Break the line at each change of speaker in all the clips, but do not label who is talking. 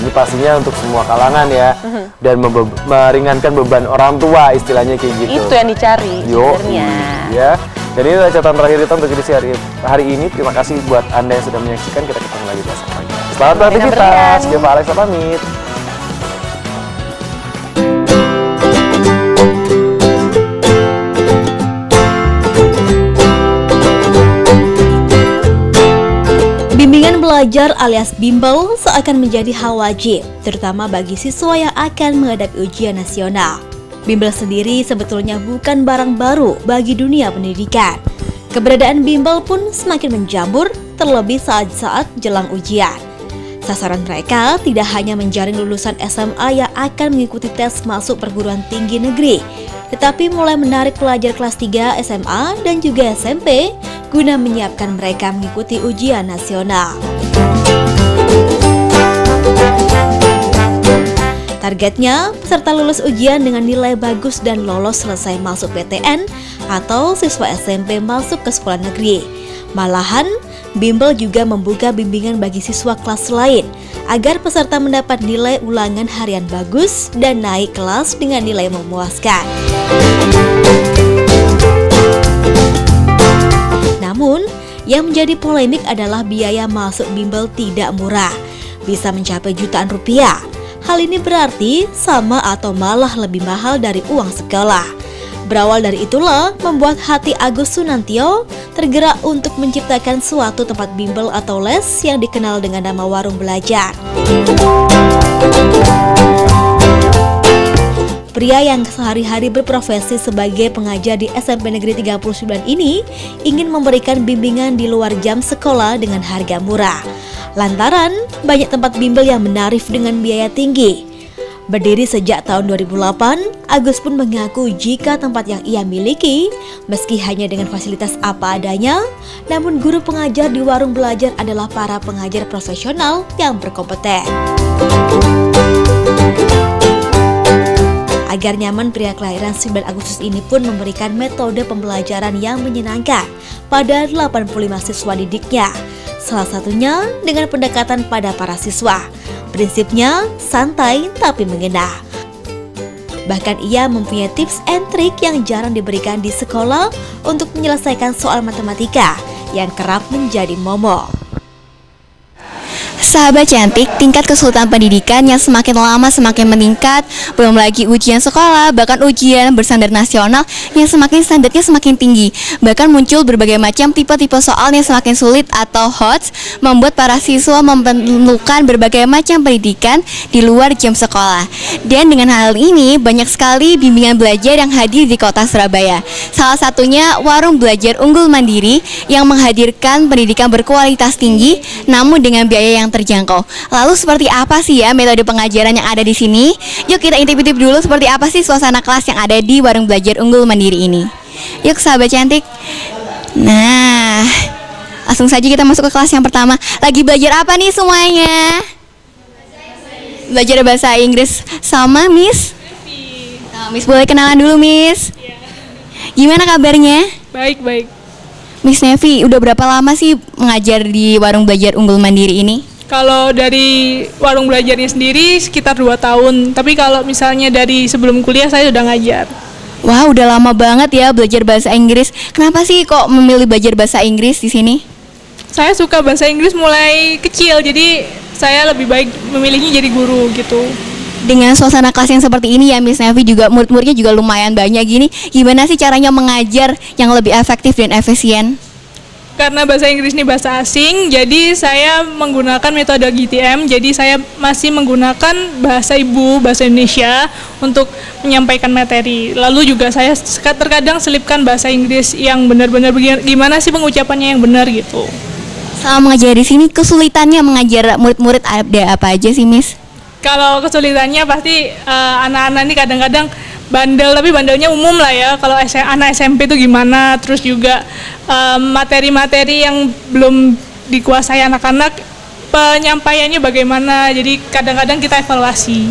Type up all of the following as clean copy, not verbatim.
partisipasinya untuk semua kalangan ya, dan meringankan beban orang tua, istilahnya kayak gitu.
Itu yang dicari sebenarnya.
Ya. Dan ini adalah catatan terakhir kita untuk edisi hari ini. Terima kasih buat Anda yang sudah menyaksikan. Kita ketemu lagi besok pagi. Selamat beraktivitas. Saya Pak Alex pamit.
Bimbingan belajar alias bimbel seakan menjadi hal wajib, terutama bagi siswa yang akan menghadapi ujian nasional. Bimbel sendiri sebetulnya bukan barang baru bagi dunia pendidikan. Keberadaan bimbel pun semakin menjamur, terlebih saat-saat jelang ujian. Sasaran mereka tidak hanya menjaring lulusan SMA yang akan mengikuti tes masuk perguruan tinggi negeri, tetapi mulai menarik pelajar kelas 3 SMA dan juga SMP guna menyiapkan mereka mengikuti ujian nasional. Targetnya, peserta lulus ujian dengan nilai bagus dan lolos selesai masuk PTN atau siswa SMP masuk ke sekolah negeri. Malahan, bimbel juga membuka bimbingan bagi siswa kelas lain agar peserta mendapat nilai ulangan harian bagus dan naik kelas dengan nilai memuaskan. Namun, yang menjadi polemik adalah biaya masuk bimbel tidak murah, bisa mencapai jutaan rupiah. Hal ini berarti sama atau malah lebih mahal dari uang sekolah. Berawal dari itulah membuat hati Agus Sunantio tergerak untuk menciptakan suatu tempat bimbel atau les yang dikenal dengan nama Warung Belajar. Pria yang sehari-hari berprofesi sebagai pengajar di SMP Negeri 39 ini ingin memberikan bimbingan di luar jam sekolah dengan harga murah. Lantaran banyak tempat bimbel yang menarif dengan biaya tinggi. Berdiri sejak tahun 2008, Agus pun mengaku jika tempat yang ia miliki, meski hanya dengan fasilitas apa adanya, namun guru pengajar di Warung Belajar adalah para pengajar profesional yang berkompeten. Agar nyaman, pria kelahiran 9 Agustus ini pun memberikan metode pembelajaran yang menyenangkan pada 85 siswa didiknya. Salah satunya dengan pendekatan pada para siswa. Prinsipnya santai tapi mengena. Bahkan ia mempunyai tips and trik yang jarang diberikan di sekolah untuk menyelesaikan soal matematika yang kerap menjadi momok.
Sahabat cantik, tingkat kesulitan pendidikan yang semakin lama semakin meningkat. Belum lagi ujian sekolah, bahkan ujian bersandar nasional yang standarnya semakin tinggi. Bahkan muncul berbagai macam tipe-tipe soal yang semakin sulit atau HOTS, membuat para siswa memerlukan berbagai macam pendidikan di luar jam sekolah. Dan dengan hal ini, banyak sekali bimbingan belajar yang hadir di kota Surabaya. Salah satunya Warung Belajar Unggul Mandiri yang menghadirkan pendidikan berkualitas tinggi, namun dengan biaya yang terjangkau. Lalu seperti apa sih ya metode pengajaran yang ada di sini? Yuk kita intip-intip dulu seperti apa sih suasana kelas yang ada di Warung Belajar Unggul Mandiri ini. Yuk sahabat cantik. Nah, langsung saja kita masuk ke kelas yang pertama. Lagi belajar apa nih semuanya? Belajar bahasa Inggris sama Miss. Nah, Miss boleh kenalan dulu Miss. Gimana kabarnya?
Baik.
Miss Nevi, udah berapa lama sih mengajar di Warung Belajar Unggul Mandiri ini?
Kalau dari warung belajarnya sendiri sekitar 2 tahun. Tapi kalau misalnya dari sebelum kuliah saya sudah ngajar.
Wah, udah lama banget ya belajar bahasa Inggris. Kenapa sih kok memilih belajar bahasa Inggris di sini?
Saya suka bahasa Inggris mulai kecil, jadi saya lebih baik memilihnya jadi guru gitu.
Dengan suasana kelas yang seperti ini ya Miss Nevi, juga murid-muridnya juga lumayan banyak gini. Gimana sih caranya mengajar yang lebih efektif dan efisien?
Karena bahasa Inggris ini bahasa asing, jadi saya menggunakan metode GTM. Jadi saya masih menggunakan bahasa ibu, bahasa Indonesia untuk menyampaikan materi. Lalu juga saya terkadang selipkan bahasa Inggris yang benar-benar gimana sih pengucapannya yang benar gitu.
Selama mengajar di sini, kesulitannya mengajar murid-murid ada apa aja sih Miss?
Kalau kesulitannya pasti anak-anak ini kadang-kadang bandel, tapi bandelnya umum lah ya. Kalau anak SMP itu gimana, terus juga materi-materi yang belum dikuasai anak-anak, penyampaiannya bagaimana, jadi kadang-kadang kita evaluasi.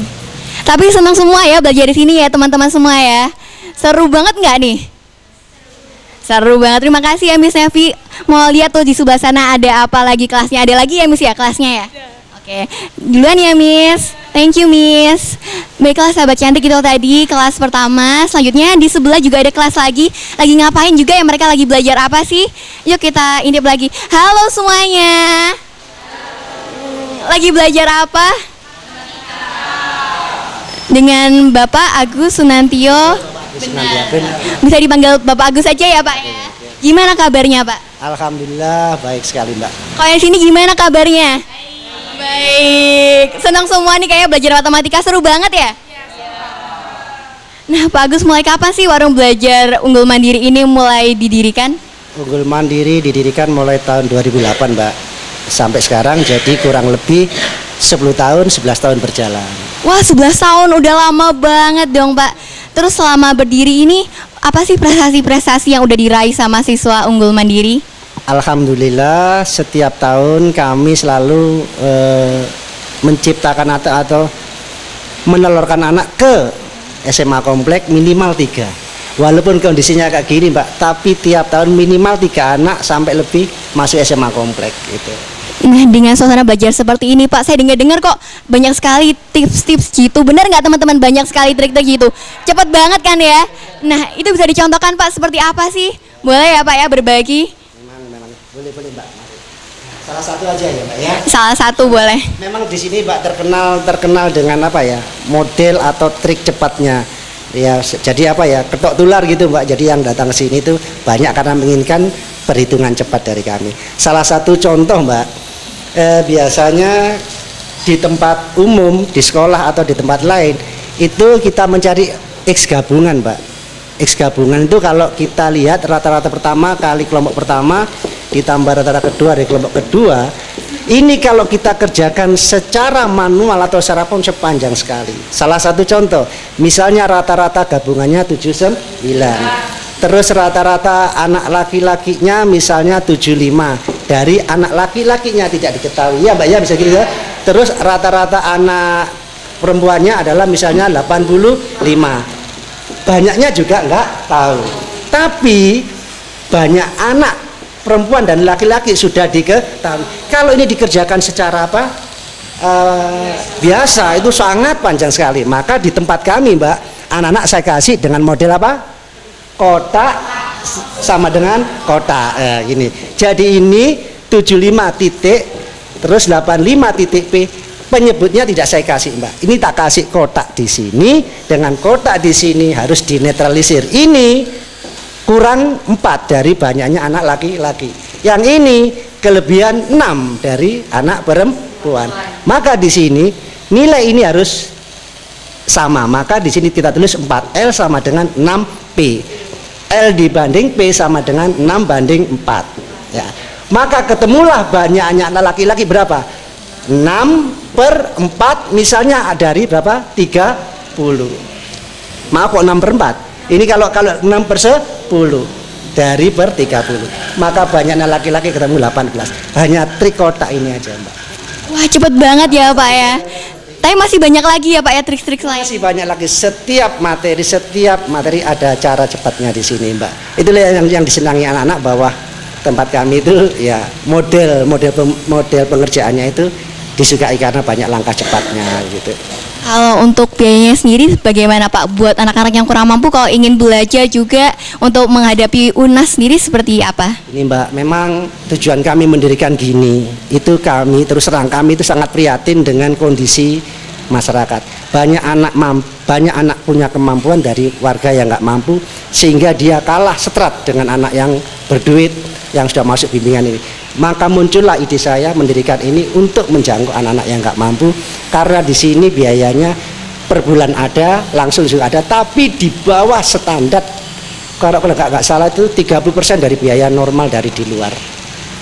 Tapi senang semua ya belajar di sini ya teman-teman semua ya. Seru banget nggak nih? Seru banget, terima kasih ya Miss Nevi. Mau lihat tuh di sebelah sana ada apa lagi kelasnya, ada lagi ya Miss ya kelasnya ya? Oke, duluan ya Miss. Thank you Miss. Baiklah sahabat cantik, itu tadi kelas pertama. Selanjutnya di sebelah juga ada kelas lagi. Lagi ngapain juga ya mereka, lagi belajar apa sih? Yuk kita intip lagi. Halo semuanya. Lagi belajar apa? Dengan Bapak Agus Sunantio. Benar. Bisa dipanggil Bapak Agus aja ya Pak ya. Gimana kabarnya Pak?
Alhamdulillah baik sekali Mbak.
Kalau di sini gimana kabarnya? Baik. Senang semua nih kayak belajar matematika, seru banget ya? Nah Pak Agus, mulai kapan sih warung belajar Unggul Mandiri ini mulai didirikan?
Unggul Mandiri didirikan mulai tahun 2008 Mbak. Sampai sekarang jadi kurang lebih 10 tahun, 11 tahun berjalan.
Wah 11 tahun, udah lama banget dong Pak. Terus selama berdiri ini, apa sih prestasi-prestasi yang udah diraih sama siswa Unggul Mandiri?
Alhamdulillah setiap tahun kami selalu menciptakan atau menelurkan anak ke SMA Komplek minimal 3. Walaupun kondisinya kayak gini Mbak, tapi tiap tahun minimal 3 anak sampai lebih masuk SMA Komplek gitu.
Nah dengan suasana belajar seperti ini Pak, saya dengar kok banyak sekali tips-tips gitu. Benar nggak teman-teman, banyak sekali trik-trik gitu? Cepat banget kan ya? Nah itu bisa dicontohkan Pak, seperti apa sih? Boleh ya Pak ya berbagi?
Memang boleh Mbak. Salah satu aja ya Mbak ya.
Salah satu boleh.
Memang di sini Mbak terkenal dengan apa ya? Model atau trik cepatnya. Ya jadi apa ya? Ketok tular gitu Mbak. Jadi yang datang ke sini itu banyak karena menginginkan perhitungan cepat dari kami. Salah satu contoh Mbak, biasanya di tempat umum, di sekolah atau di tempat lain itu kita mencari X gabungan Mbak. X gabungan itu kalau kita lihat rata-rata pertama kali kelompok pertama ditambah rata-rata kedua dari kelompok kedua, ini kalau kita kerjakan secara manual atau secara konsep panjang sekali. Salah satu contoh, misalnya rata-rata gabungannya 79, terus rata-rata anak laki-lakinya misalnya 75, dari anak laki-lakinya tidak diketahui ya Mbak ya, bisa gitu ya. Terus rata-rata anak perempuannya adalah misalnya 85, banyaknya juga nggak tahu, tapi banyak anak perempuan dan laki-laki sudah diketahui. Kalau ini dikerjakan secara apa biasa itu sangat panjang sekali. Maka di tempat kami Mbak, anak-anak saya kasih dengan model apa, kotak sama dengan kotak gini. Jadi ini 75 titik terus 85 titik P. Penyebutnya tidak saya kasih Mbak. Ini tak kasih kotak di sini dengan kotak di sini harus dinetralisir. Ini kurang 4 dari banyaknya anak laki-laki. Yang ini kelebihan 6 dari anak perempuan. Maka di sini nilai ini harus sama. Maka di sini kita tulis 4L sama dengan 6P. L dibanding P sama dengan 6 banding 4. Ya. Maka ketemulah banyaknya anak laki-laki berapa? 6/4 misalnya dari berapa? 30. Maaf kok 6/4. Ini kalau 6/10 dari per 30. Maka banyaknya laki-laki ketemu 18. Hanya trik kotak ini aja Mbak.
Wah cepet banget ya Pak ya. Tapi masih banyak lagi ya Pak ya trik-trik lain.
Masih banyak lagi, setiap materi ada cara cepatnya di sini Mbak. Itulah yang disenangi anak-anak bahwa tempat kami itu ya model pengerjaannya itu disukai karena banyak langkah cepatnya gitu.
Kalau untuk biayanya sendiri bagaimana Pak buat anak-anak yang kurang mampu kalau ingin belajar juga untuk menghadapi UNAS sendiri seperti apa?
Ini Mbak, memang tujuan kami mendirikan gini, itu kami terus terang kami itu sangat prihatin dengan kondisi masyarakat. Banyak anak punya kemampuan dari warga yang nggak mampu sehingga dia kalah setrat dengan anak yang berduit yang sudah masuk bimbingan ini. Maka muncullah ide saya mendirikan ini untuk menjangkau anak-anak yang nggak mampu, karena di sini biayanya per bulan ada, langsung juga ada, tapi di bawah standar. Kalau nggak salah itu 30% dari biaya normal dari di luar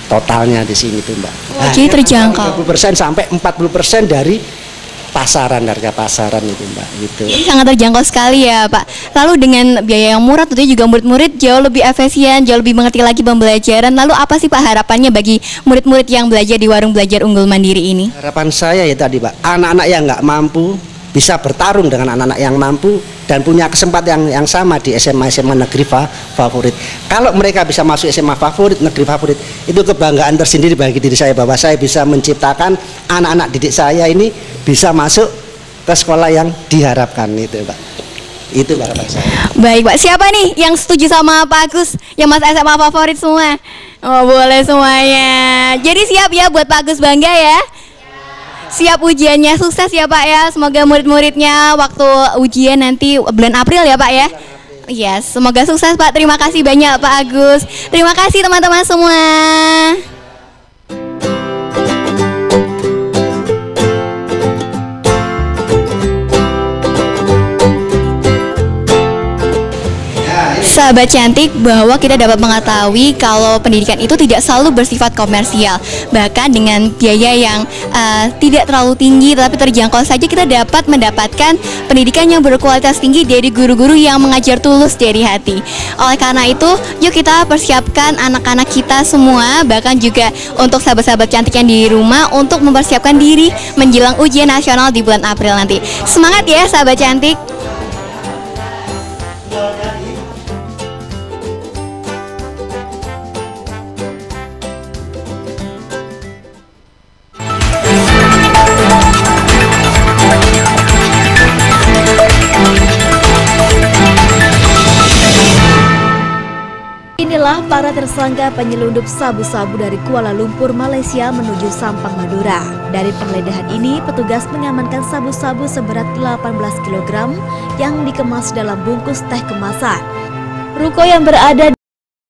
totalnya di sini tuh Mbak.
Nah, jadi terjangkau.
30% sampai 40% dari pasaran, harga pasaran itu Mbak gitu.
Jadi sangat terjangkau sekali ya Pak. Lalu dengan biaya yang murah tentunya juga murid-murid jauh lebih efisien, jauh lebih mengerti lagi pembelajaran. Lalu apa sih Pak harapannya bagi murid-murid yang belajar di warung belajar Unggul Mandiri ini?
Harapan saya ya tadi Pak, anak-anak yang nggak mampu bisa bertarung dengan anak-anak yang mampu dan punya kesempatan yang sama di SMA negeri favorit. Kalau mereka bisa masuk SMA favorit, negeri favorit, itu kebanggaan tersendiri bagi diri saya bahwa saya bisa menciptakan anak-anak didik saya ini bisa masuk ke sekolah yang diharapkan itu, Pak. Itu harapan saya.
Baik Pak, siapa nih yang setuju sama Pak Agus yang Mas SMA favorit semua? Oh boleh semuanya. Jadi siap ya buat Pak Agus bangga ya? Siap ujiannya, sukses ya Pak ya. Semoga murid-muridnya waktu ujian nanti bulan April ya Pak ya. Yes, semoga sukses Pak. Terima kasih banyak Pak Agus. Terima kasih teman-teman semua. Sahabat cantik, bahwa kita dapat mengetahui kalau pendidikan itu tidak selalu bersifat komersial. Bahkan dengan biaya yang tidak terlalu tinggi tetapi terjangkau saja, kita dapat mendapatkan pendidikan yang berkualitas tinggi dari guru-guru yang mengajar tulus dari hati. Oleh karena itu, yuk kita persiapkan anak-anak kita semua, bahkan juga untuk sahabat-sahabat cantik yang di rumah untuk mempersiapkan diri menjelang ujian nasional di bulan April nanti. Semangat ya sahabat cantik.
Inilah para tersangka penyelundup sabu-sabu dari Kuala Lumpur, Malaysia menuju Sampang, Madura. Dari penggeledahan ini, petugas mengamankan sabu-sabu seberat 18 kg yang dikemas dalam bungkus teh kemasan. Ruko yang berada